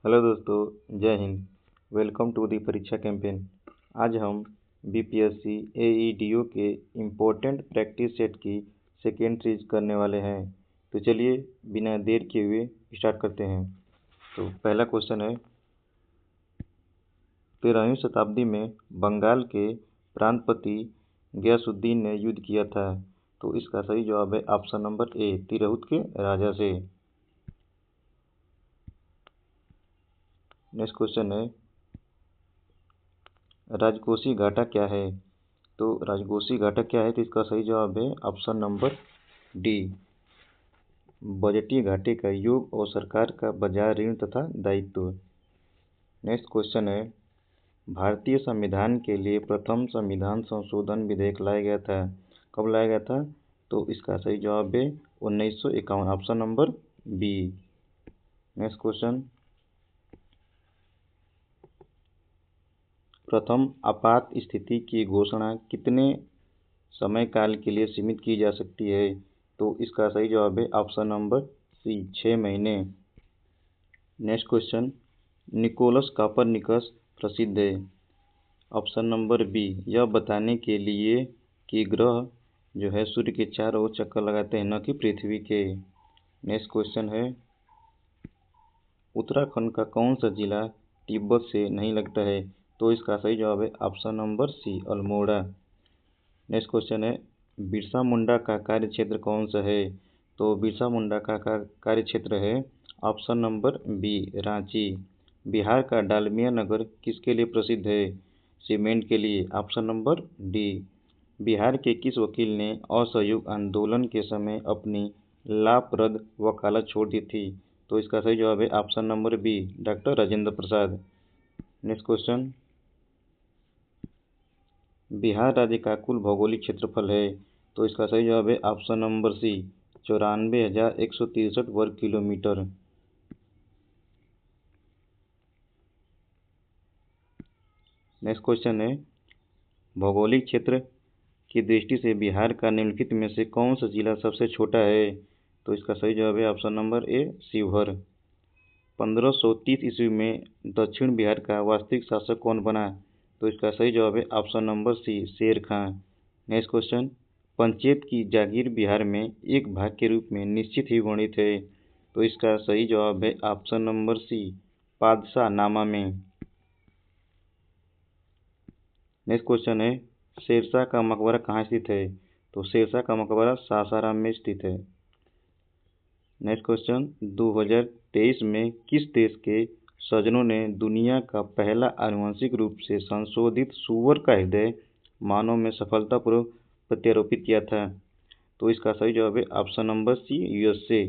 Hello दोस्तों, जय Hind. Welcome to the परीक्षा कैंपेन। आज हम बीपीएससी एईडीओ के इम्पोर्टेंट प्रैक्टिस सेट की सेकेंड सीरीज करने वाले हैं। तो चलिए बिना देर किए हुए स्टार्ट करते हैं। तो पहला क्वेश्चन है, 13वीं शताब्दी में बंगाल के प्रांतपति गयासुद्दीन ने युद्ध किया था। तो इसका सही जवाब है ऑप्शन नंबर ए, तिरहुत के राजा से। नेक्स्ट क्वेश्चन है, राजकोषीय घाटा क्या है? तो राजकोषीय घाटा क्या है? तो इसका सही जवाब है ऑप्शन नंबर डी, बजटीय घाटे का योग और सरकार का बाजार ऋण तथा दायित्व। नेक्स्ट क्वेश्चन है, भारतीय संविधान के लिए प्रथम संविधान संशोधन विधेयक लाया गया था। कब लाया गया था? तो इसका सही जवाब है 1951, option number B. Next question, प्रथम आपात स्थिति की घोषणा कितने समय काल के लिए सीमित की जा सकती है? तो इसका सही जवाब है ऑप्शन नंबर सी, 6 महीने। नेक्स्ट क्वेश्चन, निकोलस कॉपरनिकस प्रसिद्ध है। ऑप्शन नंबर बी, यह बताने के लिए कि ग्रह जो है सूर्य के चारों ओर चक्कर लगाते हैं, न कि पृथ्वी के। नेक्स्ट क्वेश्चन है, उत्तराखंड का कौन सा जिला तिब्बत से नहीं लगता है? तो इसका सही जवाब है option number C, Almora. Next question है, बिरसा मुंडा का कार्य क्षेत्र कौन सा है? तो बिरसा मुंडा का कार्य क्षेत्र है option number B, Ranchi. Bihar का डालमिया नगर किसके लिए प्रसिद्ध है? सीमेंट के लिए, ऑप्शन नंबर डी। बिहार के किस वकील ने असहयोग आंदोलन के समय अपनी लाभप्रद वकालत छोड़ दी थी? तो इसका सही जवाब है option number B, doctor Rajendra Prasad. Next question, Bihar राज्य का कुल भौगोलिक क्षेत्रफल है? तो इसका सही जवाब है ऑप्शन नंबर सी, 94,163 वर्ग किलोमीटर। नेक्स्ट क्वेश्चन है, भौगोलिक क्षेत्र की दृष्टि से बिहार का निम्नलिखित में से कौन सा जिला सबसे छोटा है? तो इसका सही जवाब है ऑप्शन नंबर ए, शिवहर। 1530 ईस्वी में दक्षिण बिहार का वास्तविक शासक कौन बना? तो इसका सही जवाब है ऑप्शन नंबर सी, शेर खां। नेक्स्ट क्वेश्चन, पंचायत की जागीर बिहार में एक भाग के रूप में निश्चित ही वर्णित है। तो इसका सही जवाब है ऑप्शन नंबर सी, पादशाह नामा में। नेक्स्ट क्वेश्चन है, शेरशाह का मकबरा कहाँ स्थित है? तो शेरशाह का मकबरा सासाराम में स्थित है। नेक्स्ट क्वेश्चन, 2023 में किस देश के सर्जनों ने दुनिया का पहला आनुवंशिक रूप से संशोधित सूअर का हृदय मानव में सफलतापूर्वक प्रत्यारोपित किया था? तो इसका सही जवाब है option number C, USA.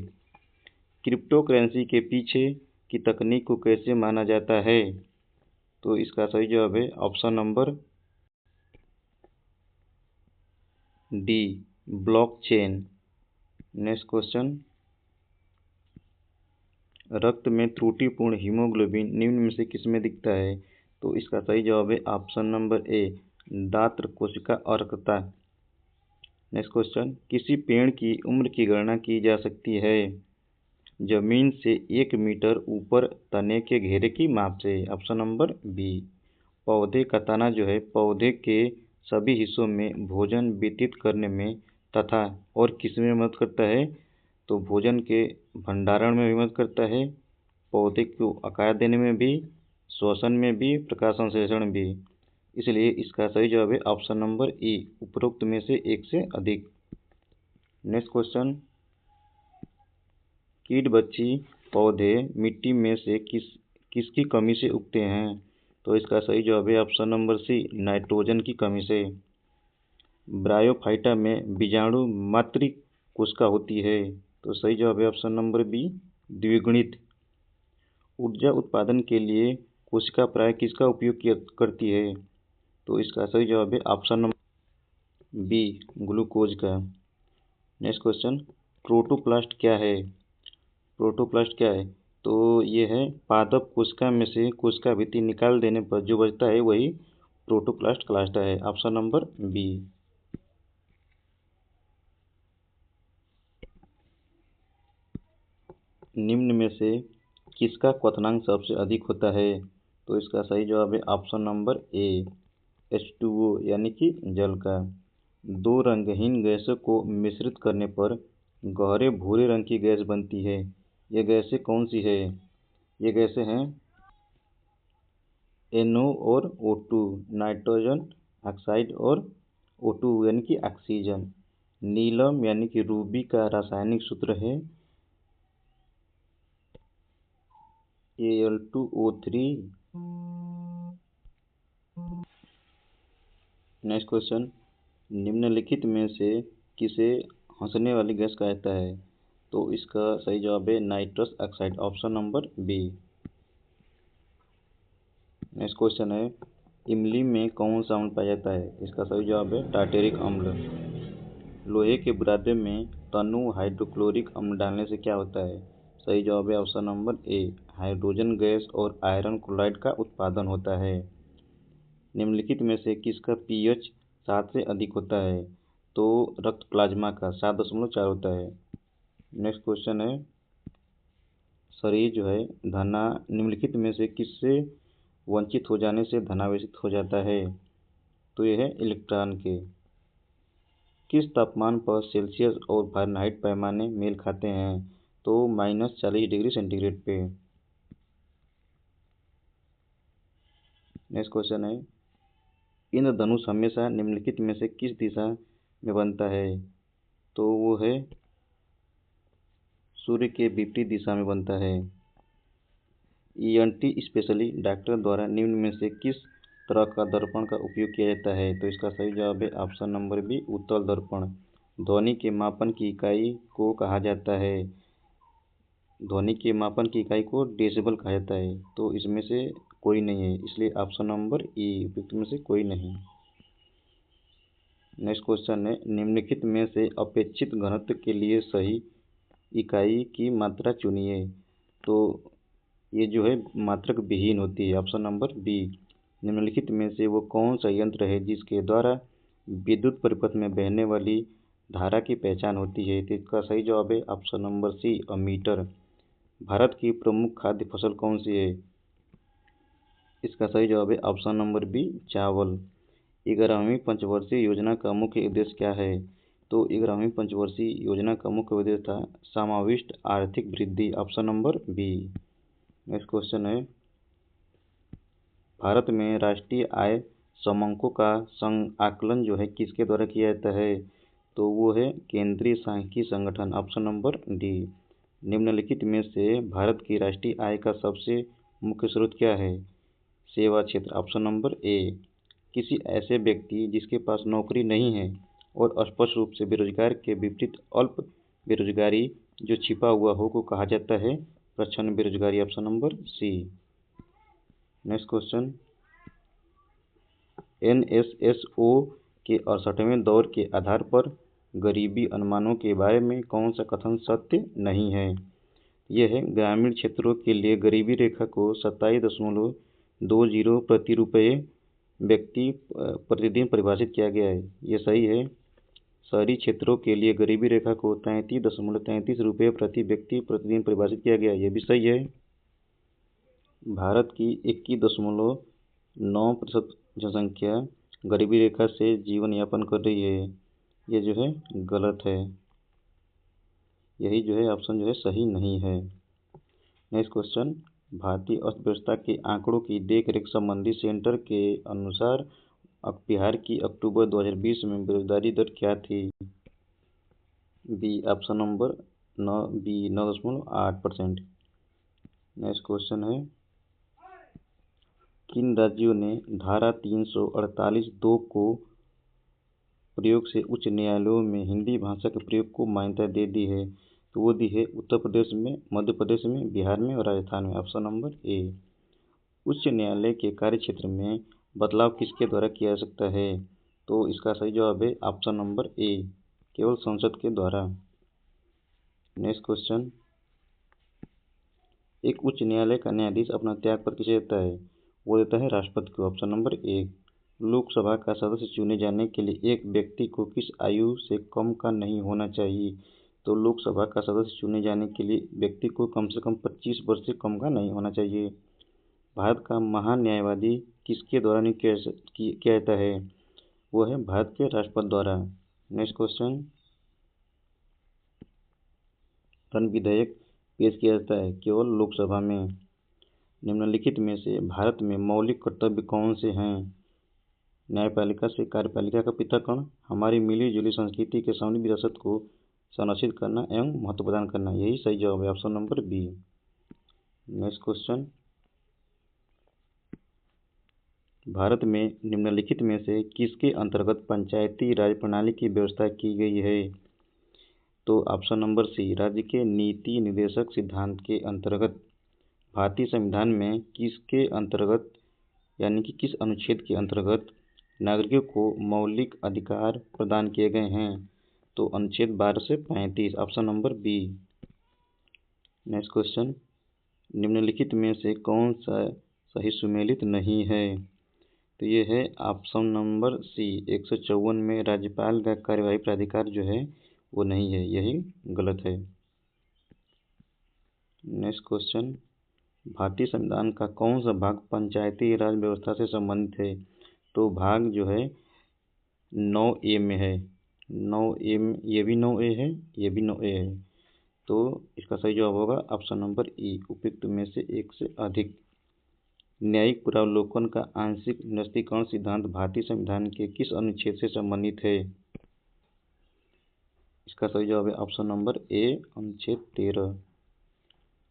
Cryptocurrency के पीछे की तकनीक को कैसे माना जाता है? तो इसका सही जवाब है option number D, blockchain. Next question, रक्त में त्रुटिपूर्ण हीमोग्लोबिन निम्न में से किसमें दिखता है? तो इसका सही जवाब है ऑप्शन नंबर ए, दात्र कोशिका अर्कता। नेक्स्ट क्वेश्चन, किसी पेड़ की उम्र की गणना की जा सकती है जमीन से 1 मीटर ऊपर तने के घेरे की माप से? Option number B. पौधे का तना जो है पौधे के सभी हिस्सों में भोजन व्यतीत करने में तथा और किसमें मदद करता है? तो भोजन के भंडारण में भी मदद करता है, पौधे को आकार देने में भी, श्वसन में भी, प्रकाश संश्लेषण भी। इसलिए इसका सही जवाब है ऑप्शन नंबर ई, उपरोक्त में से एक से अधिक। नेक्स्ट क्वेश्चन, कीट बच्ची पौधे मिट्टी में से किसकी कमी से उगते हैं? तो इसका सही जवाब है ऑप्शन नंबर सी, नाइट्रोजन की कमी से। ब्रायोफाइटा में बीजाणु मातृ कोशिका होती है। तो सही जवाब है ऑप्शन नंबर बी, द्विगुणित। ऊर्जा उत्पादन के लिए कोशिका प्राय किसका उपयोग करती है? तो इसका सही जवाब है ऑप्शन नंबर बी, ग्लूकोज का। नेक्स्ट क्वेश्चन, प्रोटोप्लास्ट क्या है? प्रोटोप्लास्ट क्या है? तो ये है पादप कोशिका में से कोशिका भित्ति निकाल देने पर जो बचता है वही प्रोटोप्लास्ट कहलाता है। Option number B. निम्न में से किसका क्वथनांक सबसे अधिक होता है? तो इसका सही जवाब है ऑप्शन नंबर ए H2O यानी कि जल का। दो रंगहीन गैसों को मिश्रित करने पर गहरे भूरे रंग की गैस बनती है। ये गैसें कौन सी है? ये गैसें हैं NO और O2, नाइट्रोजन ऑक्साइड और O2 यानी कि ऑक्सीजन। नीलम यानी कि रूबी का रासायनिक सूत्र है Al2O3। नेक्स्ट क्वेश्चन, निम्नलिखित में से किसे हंसने वाली गैस कहा जाता है? तो इसका सही जवाब है nitrous oxide, option number B. Next question है, इमली में कौन सा अम्ल पाया जाता है? इसका सही जवाब है टार्टेरिक अम्ल। लोहे के बुरादे में तनु हाइड्रोक्लोरिक अम्ल डालने से क्या होता है? सही जवाब है ऑप्शन नंबर ए, हाइड्रोजन गैस और आयरन क्लोराइड का उत्पादन होता है। निम्नलिखित में से किसका pH 7 से अधिक होता है? तो रक्त प्लाज्मा का 7.4 होता है। नेक्स्ट क्वेश्चन है, शरीर जो है निम्नलिखित में से किससे वंचित हो जाने से धनावेशित हो जाता है? तो यह है इलेक्ट्रॉन के। किस तापमान पर सेल्सियस और फ़ारेनहाइट पैमाने मेल खाते हैं? तो -40 डिग्री सेंटीग्रेड पे। नेक्स्ट क्वेश्चन है, इंद्रधनुष हमेशा निम्नलिखित में से किस दिशा में बनता है? तो वो है सूर्य के विपरीत दिशा में बनता है। ENT स्पेशली डॉक्टर द्वारा निम्न में से किस तरह का दर्पण का उपयोग किया जाता है? तो इसका सही जवाब है ऑप्शन नंबर बी, उत्तल दर्पण। ध्वनि के मापन की इकाई को कहा जाता है? ध्वनि के मापन की इकाई को डेसिबल कहा जाता है। तो इसमें से कोई नहीं है, इसलिए ऑप्शन नंबर ई, उपयुक्त में से कोई नहीं। नेक्स्ट क्वेश्चन है, निम्नलिखित में से अपेक्षित घनत्व के लिए सही इकाई की मात्रा चुनिए। तो ये जो है मात्रक विहीन होती है, ऑप्शन नंबर बी। निम्नलिखित में से वो कौन सा यंत्र है जिसके द्वारा विद्युत परिपथ में बहने वाली धारा की पहचान होती है? तो इसका सही जवाब है option number C, ammeter. Bharat की प्रमुख खाद्य फसल कौन सी है? इसका सही जवाब है ऑप्शन नंबर बी, चावल। 11वीं पंचवर्षीय योजना का मुख्य उद्देश्य क्या है? तो 11वीं पंचवर्षीय योजना का मुख्य उद्देश्य था समाविष्ट आर्थिक वृद्धि, option number B. Next question है, भारत में राष्ट्रीय आय समंकों का आकलन जो है किसके द्वारा किया जाता है? तो वो है केंद्रीय सांख्यिकी संगठन, ऑप्शन नंबर डी। निम्नलिखित में से भारत की राष्ट्रीय आय का सबसे मुख्य स्रोत क्या है? सेवा क्षेत्र, ऑप्शन नंबर ए। किसी ऐसे व्यक्ति जिसके पास नौकरी नहीं है और स्पष्ट रूप से बेरोजगार के विपरीत अल्प बेरोजगारी जो छिपा हुआ हो को कहा जाता है प्रच्छन्न बेरोजगारी, option number C. Next question, NSSO के 68वें दौर के आधार पर गरीबी अनुमानों के बारे में कौन सा कथन सत्य नहीं है? यह है, ग्रामीण क्षेत्रों के लिए गरीबी रेखा को 27.20 प्रति रुपये व्यक्ति प्रतिदिन परिभाषित किया गया है। ये सही है। शहरी क्षेत्रों के लिए गरीबी रेखा को 33.33 रुपये प्रति व्यक्ति प्रतिदिन परिभाषित किया गया है। ये भी सही है। भारत की 21.9% जनसंख्या गरीबी रेखा से जीवन यापन कर रही है। ये जो है गलत है, यही जो है ऑप्शन जो है सही नहीं है। नेक्स्ट क्वेश्चन, भारतीय अर्थव्यवस्था के आंकड़ों की देखरेख संबंधी सेंटर के अनुसार बिहार की अक्टूबर 2020 में बेरोजगारी दर क्या थी? B, option number 9.8%। Next question है, किन राज्यों ने धारा 348(2) को प्रयोग से उच्च न्यायालयों में हिंदी भाषा के प्रयोग को मान्यता दे दी है? तो वो दी है उत्तर प्रदेश में, मध्य प्रदेश में, बिहार में और राजस्थान में, ऑप्शन नंबर ए। उच्च न्यायालय के कार्य क्षेत्र में बदलाव किसके द्वारा किया जा सकता है? तो इसका सही जवाब है ऑप्शन नंबर ए, केवल संसद के द्वारा। नेक्स्ट क्वेश्चन, एक उच्च न्यायालय का न्यायाधीश अपना त्यागपत्र किसे देता है? वो देता है राष्ट्रपति को, ऑप्शन नंबर ए। लोकसभा का सदस्य चुने जाने के लिए एक व्यक्ति को किस आयु से कम का नहीं होना चाहिए? तो लोकसभा का सदस्य चुने जाने के लिए व्यक्ति को कम से कम 25 वर्ष से कम का नहीं होना चाहिए। भारत का महान न्यायवादी किसके द्वारा नियुक्त किया जाता है? वो है भारत के राष्ट्रपति द्वारा। नेक्स्ट क्वेश्चन, वन विधेयक पेश किया जाता है केवल लोकसभा में। निम्नलिखित में से भारत में मौलिक कर्तव्य कौन से हैं? न्यायपालिका से कार्यपालिका का पृथक्करण, हमारी मिली जुली संस्कृति के समृद्ध विरासत को संरक्षित करना एवं महत्व प्रदान करना। यही सही जवाब है, option number B. Next question, Bharat में निम्नलिखित में से किसके अंतर्गत पंचायती राज प्रणाली की व्यवस्था की गई है? तो ऑप्शन नंबर सी, राज्य के नीति निर्देशक सिद्धांत के अंतर्गत। भारतीय संविधान में किसके अंतर्गत यानी कि किस अनुच्छेद के अंतर्गत नागरिकों को मौलिक अधिकार प्रदान किए गए हैं? तो अनुच्छेद 12 से 35, option number B. Next question, निम्नलिखित में से कौन सा सही सुमेलित नहीं है? तो ये है ऑप्शन नंबर सी, 154 में राज्यपाल का कार्यवाही प्राधिकार जो है वो नहीं है, यही गलत है। नेक्स्ट क्वेश्चन, भारतीय संविधान का कौन सा भाग पंचायती राज व्यवस्था से संबंधित है? तो भाग जो है 9A में है। 9A में ये भी 9A है, ये भी 9A है। तो इसका सही जवाब होगा ऑप्शन नंबर ई, उपयुक्त में से एक से अधिक। न्यायिक पुनरावलोकन का आंशिक निरस्तीकरण सिद्धांत भारतीय संविधान के किस अनुच्छेद से संबंधित है? इसका सही जवाब है ऑप्शन नंबर ए, अनुच्छेद 13।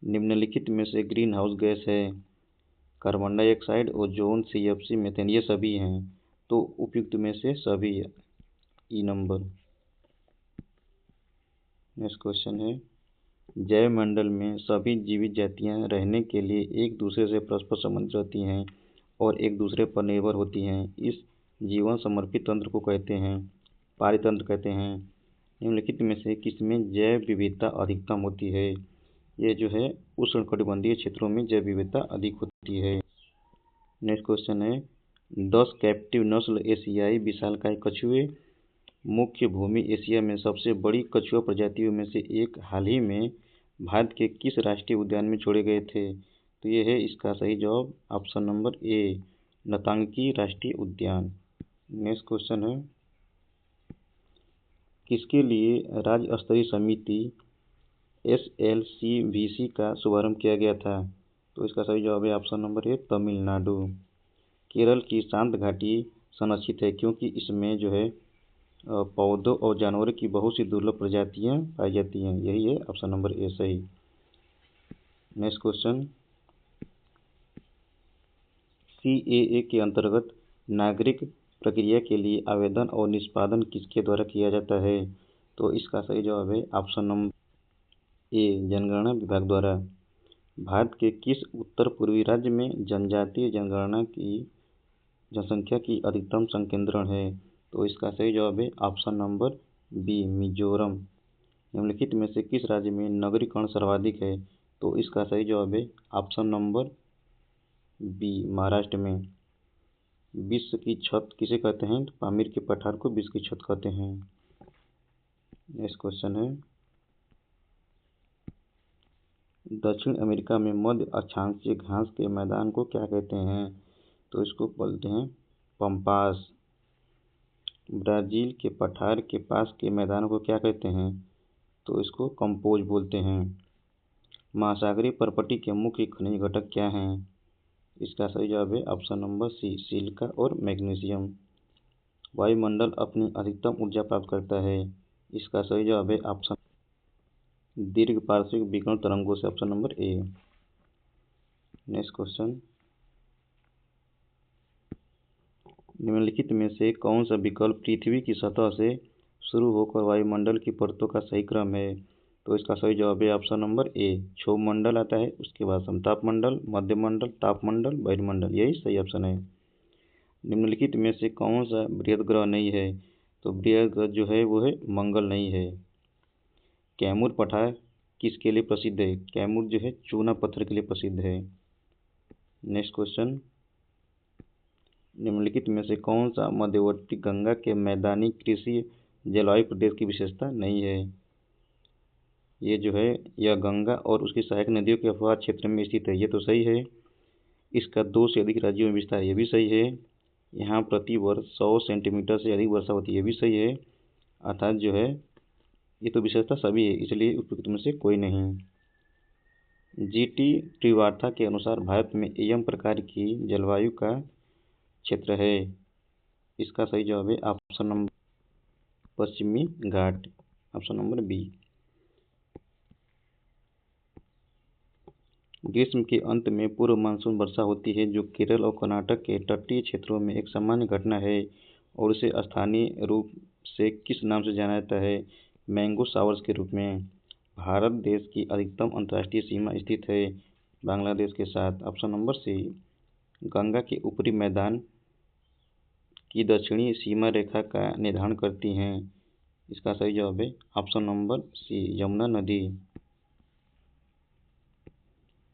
निम्नलिखित में से ग्रीन हाउस गैस है? Carbon dioxide, ozone, CFC, methane, ये सभी हैं। तो उपयुक्त में से सभी, ई नंबर। नेक्स्ट क्वेश्चन है, जैव मंडल में सभी जीवित जातियां रहने के लिए एक दूसरे से परस्पर संबंधित रहती हैं और एक दूसरे पर निर्भर होती हैं। इस जीवन समर्पित तंत्र को कहते हैं, पारितंत्र कहते हैं। निम्नलिखित में से किसमें जैव विविधता अधिकतम होती है? ये जो है उष्णकटिबंधीय क्षेत्रों में जैव विविधता अधिक होती है। नेक्स्ट क्वेश्चन है, 10 कैप्टिव नस्ल एशियाई विशालकाय कछुए मुख्य भूमि एशिया में सबसे बड़ी कछुआ प्रजातियों में से एक हाल ही में भारत के किस राष्ट्रीय उद्यान में छोड़े गए थे? तो ये है इसका सही जवाब ऑप्शन नंबर ए, नतांगी राष्ट्रीय उद्यान। नेक्स्ट क्वेश्चन है, किसके लिए राज्य स्तरीय समिति SLCVC का शुभारंभ किया गया था? तो इसका सही जवाब है ऑप्शन नंबर ए, तमिलनाडु। केरल की शांत घाटी संरक्षित है क्योंकि इसमें जो है पौधों और जानवरों की बहुत सी दुर्लभ प्रजातियां पाई जाती हैं, यही है ऑप्शन नंबर ए सही। नेक्स्ट क्वेश्चन, CAA के अंतर्गत नागरिक प्रक्रिया के लिए आवेदन और निष्पादन किसके द्वारा किया जाता है? तो इसका सही जवाब है ऑप्शन नंबर ए, जनगणना विभाग द्वारा। भारत के किस उत्तर पूर्वी राज्य में जनजातीय जनगणना की जनसंख्या की अधिकतम संकेंद्रण है? तो इसका सही जवाब है ऑप्शन नंबर बी, मिजोरम। निम्नलिखित में से किस राज्य में नगरीकरण सर्वाधिक है? तो इसका सही जवाब है ऑप्शन नंबर बी, महाराष्ट्र में। विश्व की छत किसे कहते हैं? तो पामीर के पठार को विश्व की छत कहते हैं। नेक्स्ट क्वेश्चन है, दक्षिण अमेरिका में मध्य अक्षांशीय घास के मैदान को क्या कहते हैं? तो इसको बोलते हैं पम्पास। ब्राज़ील के पठार के पास के मैदान को क्या कहते हैं? तो इसको कंपोज बोलते हैं। महासागरीय पर्पटी के मुख्य खनिज घटक क्या हैं? इसका सही जवाब है ऑप्शन नंबर सी, सिलिका और मैग्नीशियम। वायुमंडल अपनी अधिकतम ऊर्जा प्राप्त करता है, इसका सही जवाब है ऑप्शन दीर्घ पार्श्विक विकिरण तरंगों से, option number A. Next question, निम्नलिखित में से कौन सा विकल्प पृथ्वी की सतह से शुरू होकर वायुमंडल की परतों का सही क्रम है? तो इसका सही जवाब है ऑप्शन नंबर ए, क्षोभमंडल आता है, उसके बाद समताप मंडल, मध्यमंडल, तापमंडल, बहिर्मंडल, यही सही ऑप्शन है। निम्नलिखित में से कौन सा बृहद ग्रह नहीं है? तो बृहद ग्रह जो है वो है मंगल नहीं है। कैमूर पठार किसके लिए प्रसिद्ध है? कैमूर जो है चूना पत्थर के लिए प्रसिद्ध है। नेक्स्ट क्वेश्चन, निम्नलिखित में से कौन सा मध्यवर्ती गंगा के मैदानी कृषि जलवायु प्रदेश की विशेषता नहीं है? ये जो है यह गंगा और उसकी सहायक नदियों के अपवाद क्षेत्र में स्थित है, ये तो सही है। इसका 2 से अधिक राज्यों में विस्तार, ये भी सही है। यहाँ प्रति वर्ष 100 सेंटीमीटर से अधिक वर्षा होती है, ये भी सही है। अर्थात जो है ये तो विशेषता सभी है, इसलिए उपयुक्त में से कोई नहीं। जीटी त्रिवार्ता के अनुसार भारत में एम प्रकार की जलवायु का क्षेत्र है। इसका सही जवाब है ऑप्शन नंबर पश्चिमी घाट, ऑप्शन नंबर बी। ग्रीष्म के अंत में पूर्व मानसून वर्षा होती है, जो केरल और कर्नाटक के तटीय क्षेत्रों में एक सामान्य घटना है और इसे स्थानीय रूप से किस नाम से जाना जाता है? मैंगो शावर्स के रूप में। भारत देश की अधिकतम अंतर्राष्ट्रीय सीमा स्थित है बांग्लादेश के साथ, ऑप्शन नंबर सी। गंगा के ऊपरी मैदान की दक्षिणी सीमा रेखा का निर्धारण करती हैं। इसका सही जवाब है ऑप्शन नंबर सी, यमुना नदी।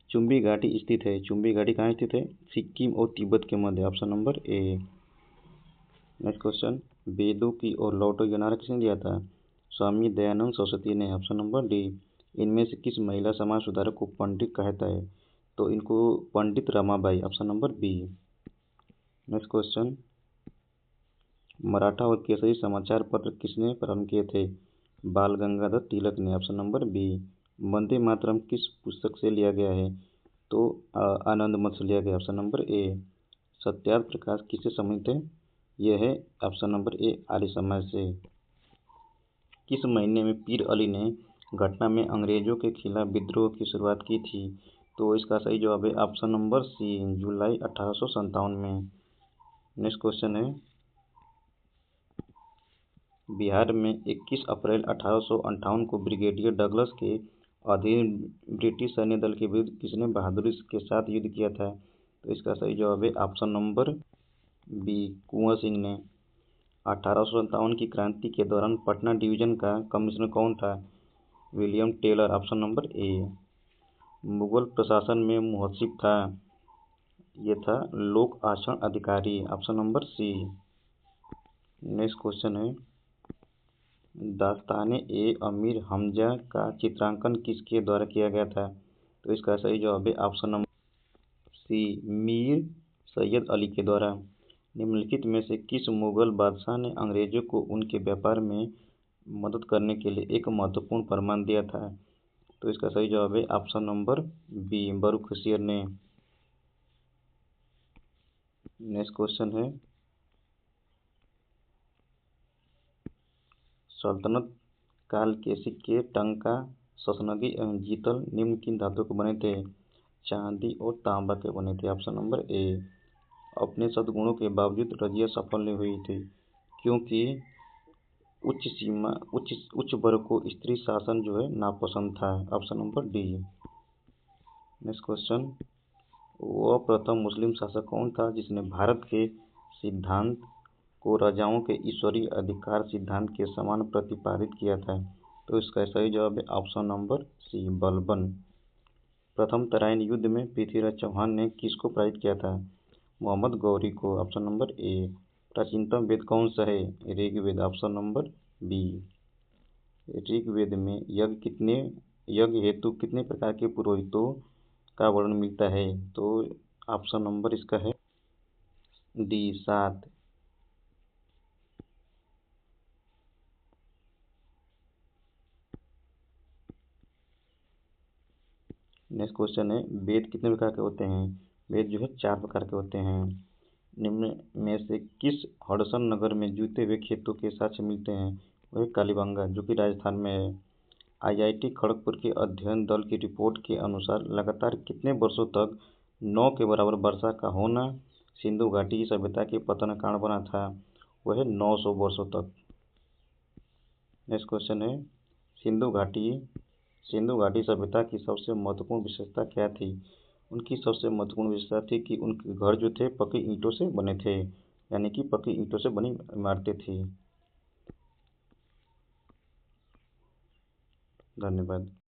चुंबी घाटी स्थित है, चुंबी घाटी कहाँ स्थित है? सिक्किम और तिब्बत के मध्य, option number A. Next question, वेदों की ओर लौटो ये नारा किसने दिया था? स्वामी दयानंद सरस्वती ने, ऑप्शन नंबर डी। इनमें से किस महिला समाज सुधारक को पंडित कहता है? तो इनको Pandit Ramabai, option number B. Next question, Maratha और केसरी समाचार पत्र किसने प्रारंभ किए थे? बाल गंगाधर तिलक ने, option number B. Vande Mataram किस पुस्तक से लिया गया है? तो आनंद मठ से लिया गया, ऑप्शन नंबर ए। सत्यार्थ प्रकाश किससे संबंधित है? यह है ऑप्शन नंबर ए, आर्य समाज से। किस महीने में पीर अली ने घटना में अंग्रेजों के खिलाफ विद्रोह की शुरुआत की थी? तो इसका सही जवाब है ऑप्शन नंबर सी, जुलाई 1857 में। नेक्स्ट क्वेश्चन है, बिहार में 21 अप्रैल 1858 को ब्रिगेडियर डगलस के अधीन ब्रिटिश सैन्य दल के विरुद्ध किसने बहादुरी के साथ युद्ध किया था? तो इसका सही जवाब है option number B, Kunwar Singh ने। 1857 की क्रांति के दौरान पटना डिवीजन का कमिश्नर कौन था? William Taylor, option number A. Mughal प्रशासन में मुहस्सिब था, ये था लोक आचरण अधिकारी, option number C. Next question है, दास्ताने ए अमीर हमजा का चित्रांकन किसके द्वारा किया गया था? तो इसका सही जवाब है option number C, Mir Syed Ali के द्वारा। निम्नलिखित में से किस मुगल बादशाह ने अंग्रेजों को उनके व्यापार में मदद करने के लिए एक महत्वपूर्ण फरमान दिया था? तो इसका सही जवाब है ऑप्शन नंबर बी, बरुखसियर ने। नेक्स्ट क्वेश्चन है, सल्तनत काल के सिक्के टंका, ससनगी एवं जीतल निम्न किन धातुओं के बने थे? चांदी और तांबा के बने थे, ऑप्शन नंबर ए। अपने सद्गुणों के बावजूद रजिया सफल नहीं हुई थी, क्योंकि उच्च वर्ग को स्त्री शासन जो है नापसंद था, option number D. Next question, वह प्रथम मुस्लिम शासक कौन था जिसने भारत के सिद्धांत को राजाओं के ईश्वरीय अधिकार सिद्धांत के समान प्रतिपादित किया था? तो इसका सही जवाब है ऑप्शन नंबर सी, बलबन। प्रथम तराइन युद्ध में पृथ्वीराज चौहान ने किसको पराजित किया था? मोहम्मद गौरी को, ऑप्शन नंबर ए। प्राचीनतम वेद कौन सा है? Rigveda, option number B. Rigveda में यज्ञ हेतु कितने प्रकार के पुरोहितों का वर्णन मिलता है? तो ऑप्शन नंबर इसका है डी, 7। नेक्स्ट क्वेश्चन है, वेद कितने प्रकार के होते हैं? वेद जो है 4 प्रकार के होते हैं। निम्न में से किस हडसन नगर में जूते हुए खेतों के साक्ष्य मिलते हैं? वह कालीबंगा, जो कि राजस्थान में है। आईआईटी खड़गपुर के अध्ययन दल की रिपोर्ट के अनुसार लगातार कितने वर्षों तक 9 के बराबर वर्षा का होना सिंधु घाटी की सभ्यता के पतन का कारण बना था? वह 900 वर्षों तक। नेक्स्ट क्वेश्चन है, सिंधु घाटी सभ्यता की सबसे महत्वपूर्ण विशेषता क्या थी? उनकी सबसे महत्वपूर्ण विशेषता थी कि उनके घर जो थे पक्की ईंटों से बने थे, यानी कि पक्की ईंटों से बनी इमारतें थी। धन्यवाद।